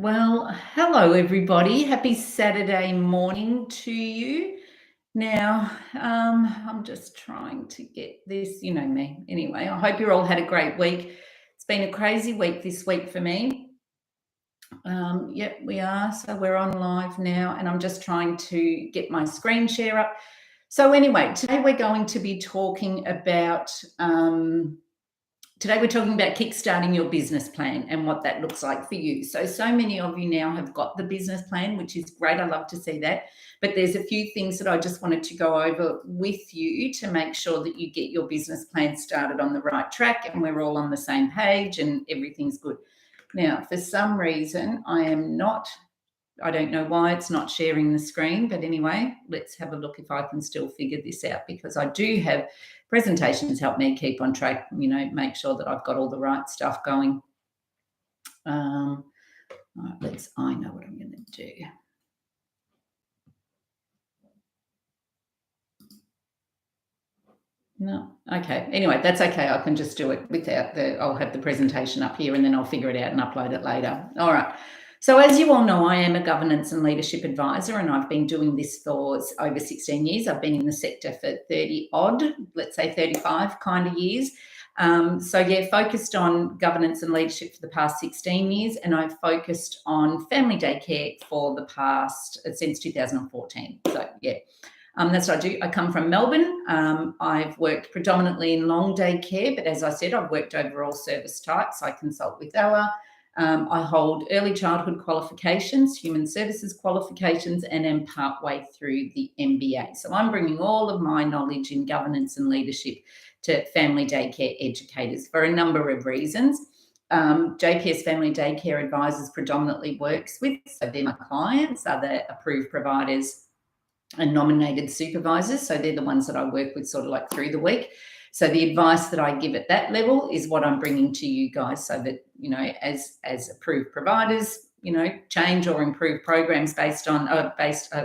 Well, hello everybody. Happy Saturday morning to you. Now, I'm just trying to get this, you know me. Anyway, I hope you all had a great week. It's been a crazy week this week for me. Yep, we are. So we're on live now, and I'm just trying to get my screen share up. So anyway, today we're going to be talking about kickstarting your business plan and what that looks like for you. So many of you now have got the business plan, which is great. I love to see that. But there's a few things that I just wanted to go over with you to make sure that you get your business plan started on the right track and we're all on the same page and everything's good. Now, for some reason, I don't know why it's not sharing the screen, but anyway, let's have a look if I can still figure this out, because I do have presentations help me keep on track, make sure that I've got all the right stuff going. All right, I know what I'm going to do. No, okay. Anyway, that's okay. I can just do it without I'll have the presentation up here and then I'll figure it out and upload it later. All right. So as you all know, I am a governance and leadership advisor, and I've been doing this for over 16 years. I've been in the sector for 30 odd, let's say 35 kind of years. Focused on governance and leadership for the past 16 years, and I've focused on family daycare for the past, since 2014. That's what I do. I come from Melbourne. I've worked predominantly in long day care, but as I said, I've worked over all service types. I consult with Ella. I hold early childhood qualifications, human services qualifications, and am partway through the MBA. So I'm bringing all of my knowledge in governance and leadership to family daycare educators for a number of reasons. JPS Family Daycare Advisors predominantly works with, so they're my clients, are the approved providers and nominated supervisors. So they're the ones that I work with sort of like through the week. So the advice that I give at that level is what I'm bringing to you guys, so that, as approved providers, change or improve programs based on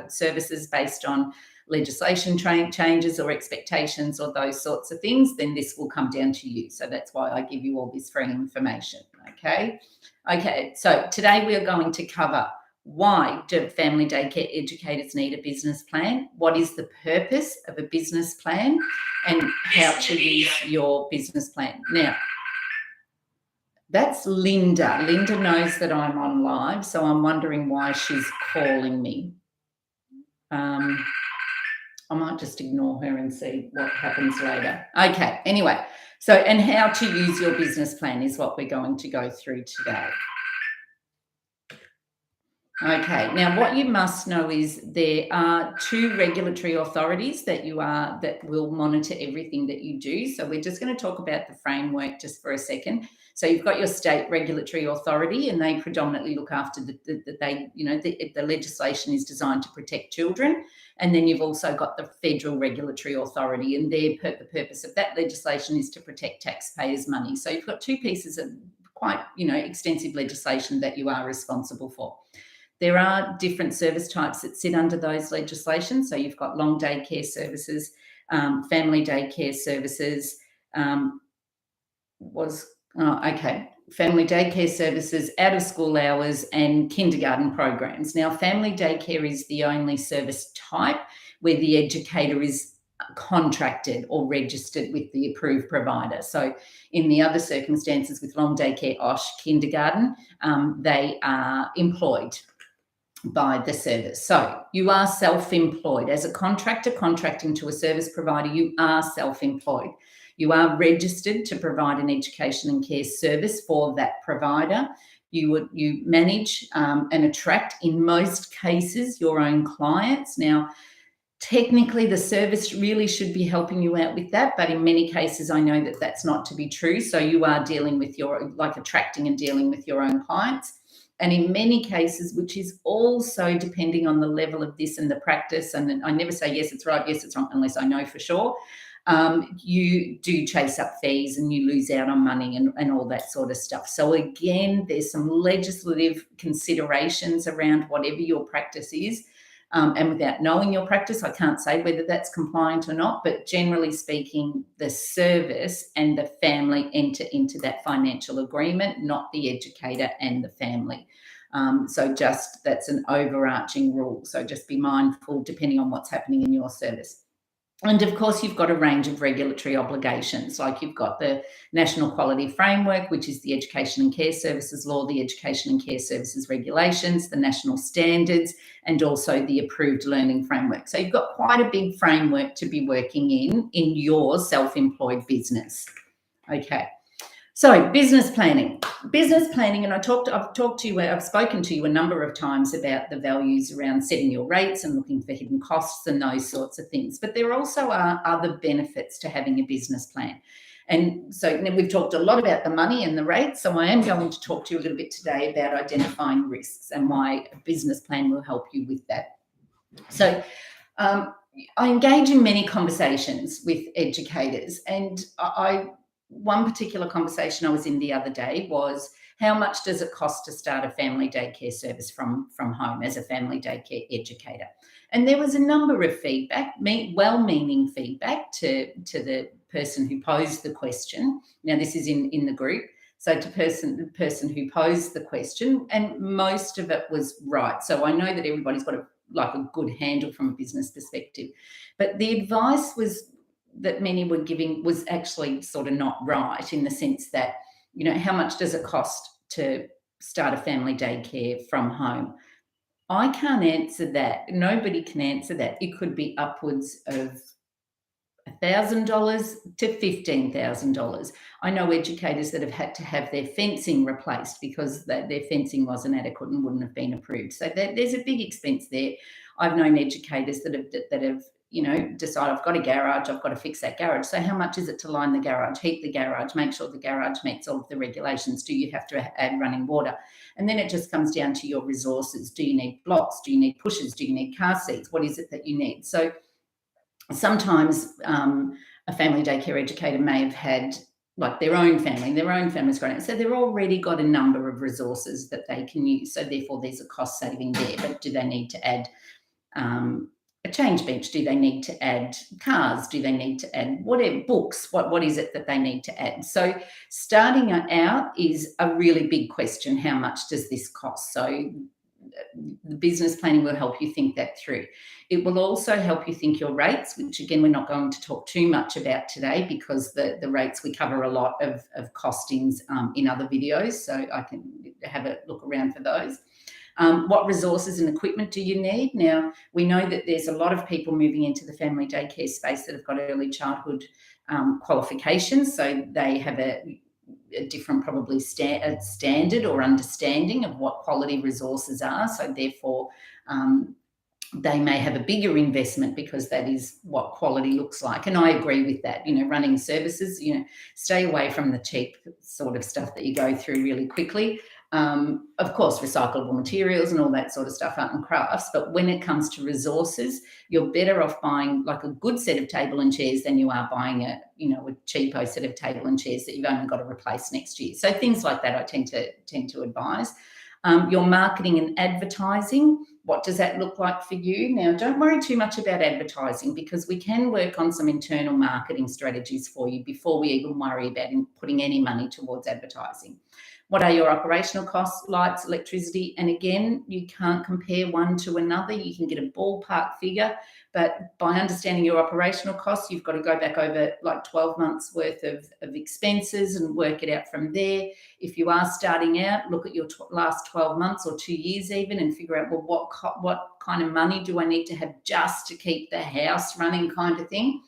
services based on legislation changes or expectations or those sorts of things, then this will come down to you. So that's why I give you all this free information. Okay. So today we are going to cover: why do family daycare educators need a business plan? What is the purpose of a business plan? And how to use your business plan. Now, that's Linda. Linda knows that I'm on live, so I'm wondering why she's calling me. I might just ignore her and see what happens later. Okay, anyway, and how to use your business plan is what we're going to go through today. Okay, now what you must know is there are two regulatory authorities that will monitor everything that you do. So we're just going to talk about the framework just for a second. So you've got your state regulatory authority, and they predominantly look after the legislation is designed to protect children. And then you've also got the federal regulatory authority, and the purpose of that legislation is to protect taxpayers' money. So you've got two pieces of quite, extensive legislation that you are responsible for. There are different service types that sit under those legislations. So you've got long day care services, family day care services, family day care services, out of school hours, and kindergarten programs. Now, family day care is the only service type where the educator is contracted or registered with the approved provider. So in the other circumstances with long day care, OSH, kindergarten, they are employed by the service. So you are self-employed. As a contractor contracting to a service provider, you are self-employed. You are registered to provide an education and care service for that provider. You manage and attract, in most cases, your own clients. Now, technically, the service really should be helping you out with that, but in many cases, I know that that's not to be true. So you are dealing with attracting and dealing with your own clients. And in many cases, which is also depending on the level of this and the practice, and I never say yes, it's right, yes, it's wrong, unless I know for sure, you do chase up fees and you lose out on money and all that sort of stuff. So again, there's some legislative considerations around whatever your practice is. And without knowing your practice, I can't say whether that's compliant or not, but generally speaking, the service and the family enter into that financial agreement, not the educator and the family. So just that's an overarching rule. So just be mindful depending on what's happening in your service. And of course, you've got a range of regulatory obligations, like you've got the National Quality Framework, which is the Education and Care Services Law, the Education and Care Services Regulations, the national standards, and also the Approved Learning Framework. So you've got quite a big framework to be working in your self-employed business. Okay. So business planning, and I've spoken to you a number of times about the values around setting your rates and looking for hidden costs and those sorts of things. But there also are other benefits to having a business plan. And so we've talked a lot about the money and the rates. So I am going to talk to you a little bit today about identifying risks and why a business plan will help you with that. So I engage in many conversations with educators, and one particular conversation I was in the other day was, how much does it cost to start a family daycare service from home as a family daycare educator? And there was a number of feedback, well-meaning feedback to the person who posed the question. Now, this is in the group. So to the person who posed the question, and most of it was right. So I know that everybody's got a good handle from a business perspective. But the advice that many were giving was actually sort of not right, in the sense that, how much does it cost to start a family daycare from home? I can't answer that. Nobody can answer that. It could be upwards of $1,000 to $15,000. I know educators that have had to have their fencing replaced because their fencing wasn't adequate and wouldn't have been approved. So there's a big expense there. I've known educators that have decide, I've got a garage, I've got to fix that garage. So how much is it to line the garage, heat the garage, make sure the garage meets all of the regulations? Do you have to add running water? And then it just comes down to your resources. Do you need blocks? Do you need pushers? Do you need car seats? What is it that you need? So sometimes a family daycare educator may have had their own family's grown up. So they've already got a number of resources that they can use. So therefore there's a cost saving there. But do they need to add a change bench? Do they need to add cars? Do they need to add whatever, books? What is it that they need to add? So starting out is a really big question. How much does this cost? So the business planning will help you think that through. It will also help you think your rates, which again, we're not going to talk too much about today, because the rates, we cover a lot of costings in other videos. So I can have a look around for those. What resources and equipment do you need? Now, we know that there's a lot of people moving into the family daycare space that have got early childhood qualifications, so they have a different probably standard or understanding of what quality resources are. So therefore, they may have a bigger investment because that is what quality looks like. And I agree with that. Running services, stay away from the cheap sort of stuff that you go through really quickly. Of course, recyclable materials and all that sort of stuff, art and crafts. But when it comes to resources, you're better off buying a good set of table and chairs than you are buying a cheapo set of table and chairs that you've only got to replace next year. So things like that I tend to advise. Your marketing and advertising, what does that look like for you? Now, don't worry too much about advertising, because we can work on some internal marketing strategies for you before we even worry about putting any money towards advertising. What are your operational costs? Lights, electricity. And again, you can't compare one to another. You can get a ballpark figure, but by understanding your operational costs, you've got to go back over 12 months worth of expenses and work it out from there. If you are starting out, look at your last 12 months or 2 years even, and figure out, well, what kind of money do I need to have just to keep the house running, kind of thing.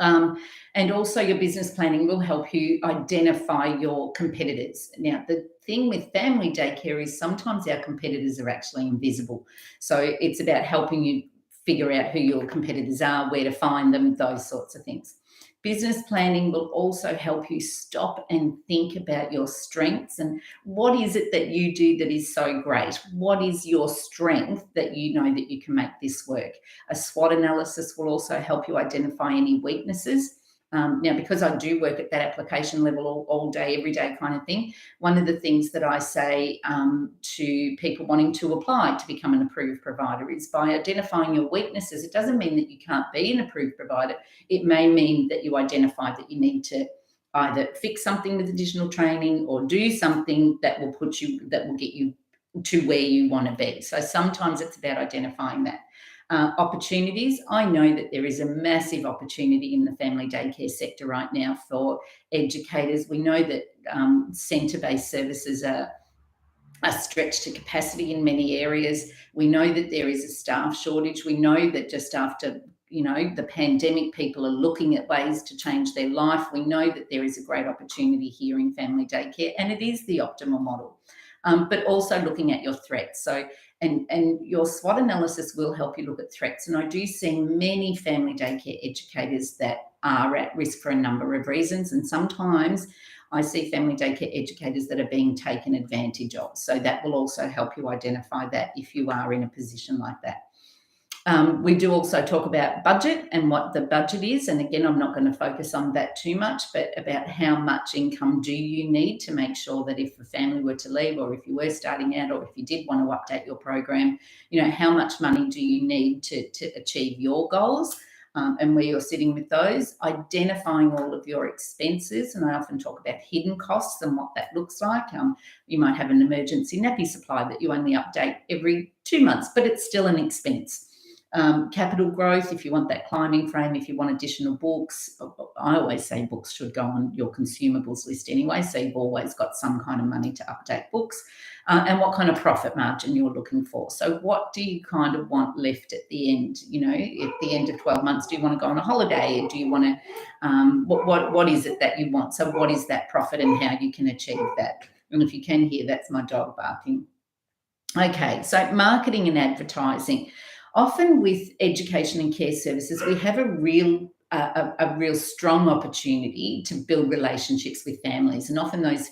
And also your business planning will help you identify your competitors. Now, the thing with family daycare is sometimes our competitors are actually invisible. So it's about helping you figure out who your competitors are, where to find them, those sorts of things. Business planning will also help you stop and think about your strengths and what is it that you do that is so great? What is your strength that you know that you can make this work? A SWOT analysis will also help you identify any weaknesses. Now, because I do work at that application level all day, every day kind of thing, one of the things that I say to people wanting to apply to become an approved provider is, by identifying your weaknesses, it doesn't mean that you can't be an approved provider. It may mean that you identify that you need to either fix something with additional training or do something that will get you to where you want to be. So sometimes it's about identifying that. Opportunities. I know that there is a massive opportunity in the family daycare sector right now for educators. We know that centre-based services are stretched to capacity in many areas. We know that there is a staff shortage. We know that just after the pandemic, people are looking at ways to change their life. We know that there is a great opportunity here in family daycare, and it is the optimal model. But also looking at your threats. So, and your SWOT analysis will help you look at threats. And I do see many family daycare educators that are at risk for a number of reasons. And sometimes I see family daycare educators that are being taken advantage of. So that will also help you identify that if you are in a position like that. We do also talk about budget and what the budget is. And again, I'm not going to focus on that too much, but about how much income do you need to make sure that if a family were to leave, or if you were starting out, or if you did want to update your program, how much money do you need to achieve your goals, and where you're sitting with those, identifying all of your expenses. And I often talk about hidden costs and what that looks like. You might have an emergency nappy supply that you only update every 2 months, but it's still an expense. Capital growth, if you want that climbing frame, if you want additional books. I always say books should go on your consumables list anyway, so you've always got some kind of money to update books, and what kind of profit margin you're looking for. So what do you kind of want left at the end? At the end of 12 months, do you want to go on a holiday, or do you want to, what is it that you want? So what is that profit and how you can achieve that? And if you can hear, that's my dog barking. Okay, so marketing and advertising. Often with education and care services, we have a real strong opportunity to build relationships with families. And often those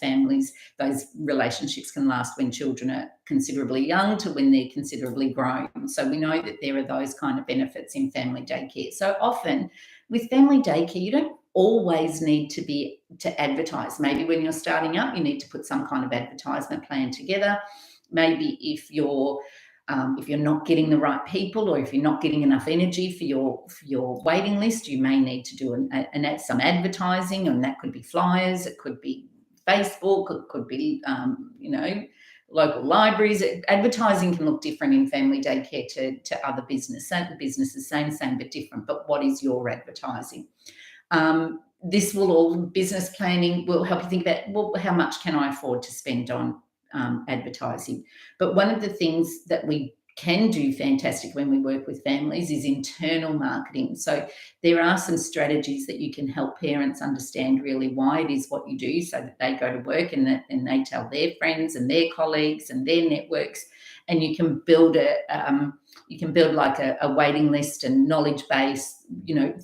relationships can last when children are considerably young to when they're considerably grown. So we know that there are those kind of benefits in family daycare. So often with family daycare, you don't always need to advertise. Maybe when you're starting up, you need to put some kind of advertisement plan together. Maybe if you're not getting the right people, or if you're not getting enough energy for your waiting list, you may need to do some advertising, and that could be flyers, it could be Facebook, it could be local libraries. Advertising can look different in family daycare to other businesses, same but different. But what is your advertising? Business planning will help you think about, how much can I afford to spend on advertising. But one of the things that we can do fantastic when we work with families is internal marketing. So there are some strategies that you can help parents understand really why it is what you do, so that they go to work and they tell their friends and their colleagues and their networks, and you can build like a waiting list and knowledge base,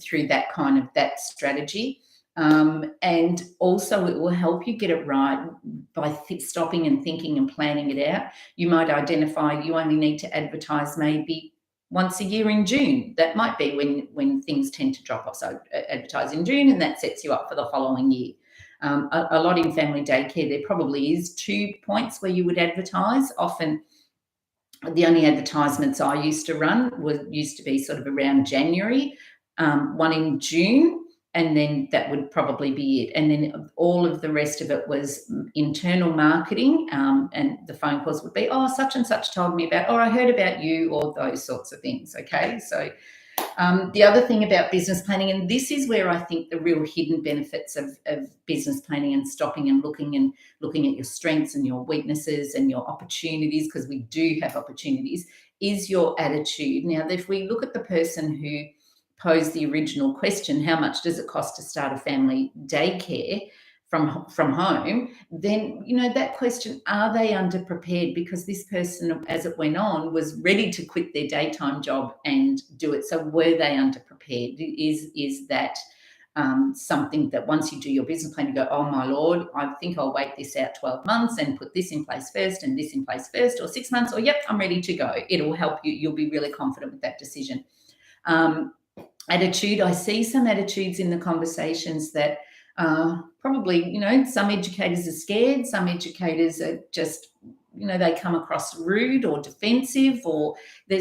through that strategy. And also it will help you get it right by stopping and thinking and planning it out. You might identify you only need to advertise maybe once a year in June. That might be when things tend to drop off. So advertise in June, and that sets you up for the following year. A lot in family daycare, there probably is 2 points where you would advertise. Often the only advertisements I used to run used to be sort of around January, one in June, and then that would probably be it. And then all of the rest of it was internal marketing, and the phone calls would be, such and such told me about, or I heard about you, or those sorts of things. Okay, so the other thing about business planning, and this is where I think the real hidden benefits of business planning and stopping and looking at your strengths and your weaknesses and your opportunities, because we do have opportunities, is your attitude. Now, if we look at the person who posed the original question, how much does it cost to start a family daycare from home, then that question, are they underprepared? Because this person, as it went on, was ready to quit their daytime job and do it. So were they underprepared? Is that something that once you do your business plan, you go, oh my Lord, I think I'll wait this out 12 months and put this in place first and this in place first, or 6 months, or yep, I'm ready to go. It'll help you. You'll be really confident with that decision. Attitude, I see some attitudes in the conversations that probably, some educators are scared, some educators are just, they come across rude or defensive, or I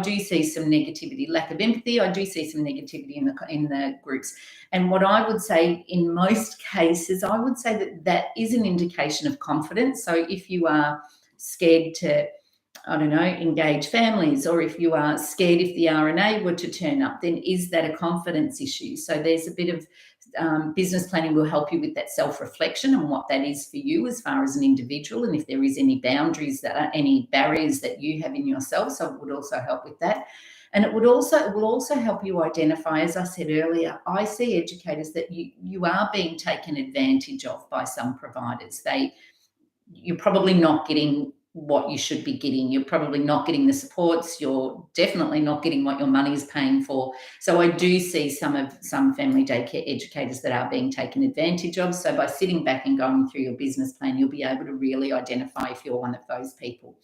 do see some negativity, lack of empathy. I do see some negativity in the groups. And what I would say in most cases, I would say that is an indication of confidence. So if you are scared to, I don't know, engage families, or if you are scared if the RNA were to turn up, then is that a confidence issue? So there's a bit of business planning will help you with that self-reflection and what that is for you as far as an individual, and if there is any boundaries that are any barriers that you have in yourself. So it would also help with that. And it will also help you identify, as I said earlier, I see educators that you are being taken advantage of by some providers. You're probably not getting what you should be getting. You're probably not getting the supports. You're definitely not getting what your money is paying for. So I do see some family daycare educators that are being taken advantage of. So by sitting back and going through your business plan, you'll be able to really identify if you're one of those people.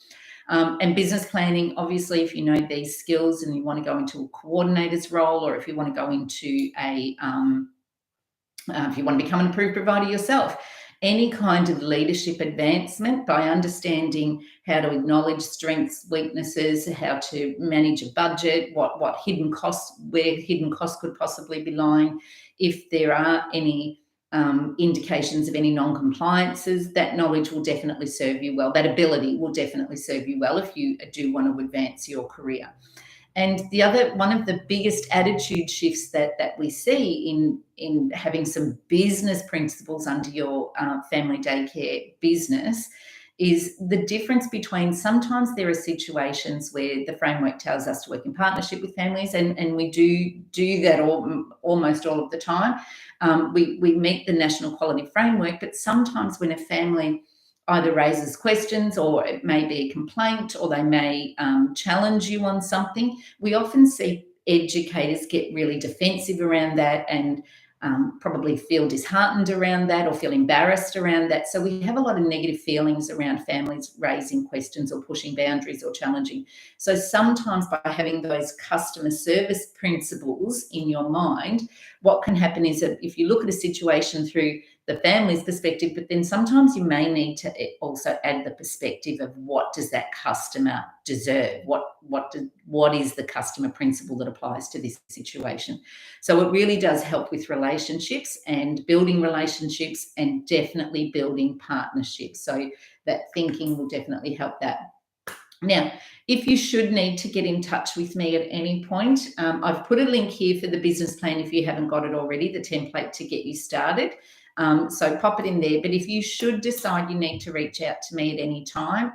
And business planning, obviously, if you know these skills and you want to go into a coordinator's role, or if you want to go into if you want to become an approved provider yourself, any kind of leadership advancement by understanding how to acknowledge strengths, weaknesses, how to manage a budget, what hidden costs, where hidden costs could possibly be lying, if there are any indications of any non-compliances, that knowledge will definitely serve you well. That ability will definitely serve you well if you do want to advance your career. And one of the biggest attitude shifts that we see in having some business principles under your family daycare business is the difference between, sometimes there are situations where the framework tells us to work in partnership with families, and we do that almost all of the time. We meet the National Quality Framework, but sometimes when a family either raises questions, or it may be a complaint, or they may challenge you on something, we often see educators get really defensive around that, and probably feel disheartened around that, or feel embarrassed around that. So we have a lot of negative feelings around families raising questions or pushing boundaries or challenging. So sometimes by having those customer service principles in your mind, what can happen is that if you look at a situation through the family's perspective, but then sometimes you may need to also add the perspective of, what does that customer deserve? What is the customer principle that applies to this situation? So it really does help with relationships and building relationships, and definitely building partnerships. So that thinking will definitely help that. Now, if you should need to get in touch with me at any point, I've put a link here for the business plan if you haven't got it already, the template to get you started. So pop it in there. But if you should decide you need to reach out to me at any time,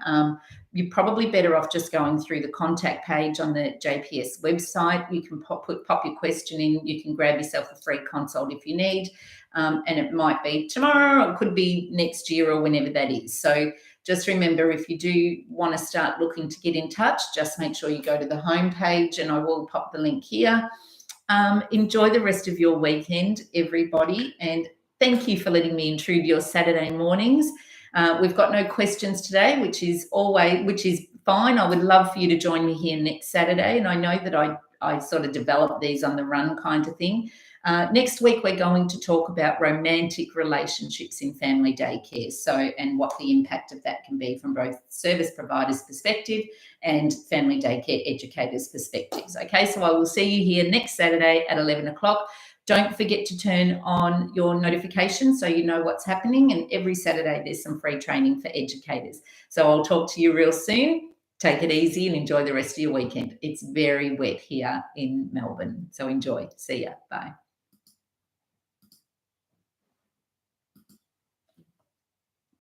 you're probably better off just going through the contact page on the JPS website. You can pop your question in. You can grab yourself a free consult if you need. And it might be tomorrow, or it could be next year, or whenever that is. So just remember, if you do want to start looking to get in touch, just make sure you go to the homepage, and I will pop the link here. Enjoy the rest of your weekend, everybody, and thank you for letting me intrude your Saturday mornings. We've got no questions today, which is fine. I would love for you to join me here next Saturday, and I know that I sort of develop these on the run kind of thing. Next week, we're going to talk about romantic relationships in family daycare, and what the impact of that can be from both service providers' perspective and family daycare educators' perspectives. Okay, so I will see you here next Saturday at 11 o'clock. Don't forget to turn on your notifications so you know what's happening. And every Saturday, there's some free training for educators. So I'll talk to you real soon. Take it easy and enjoy the rest of your weekend. It's very wet here in Melbourne, so enjoy. See ya. Bye.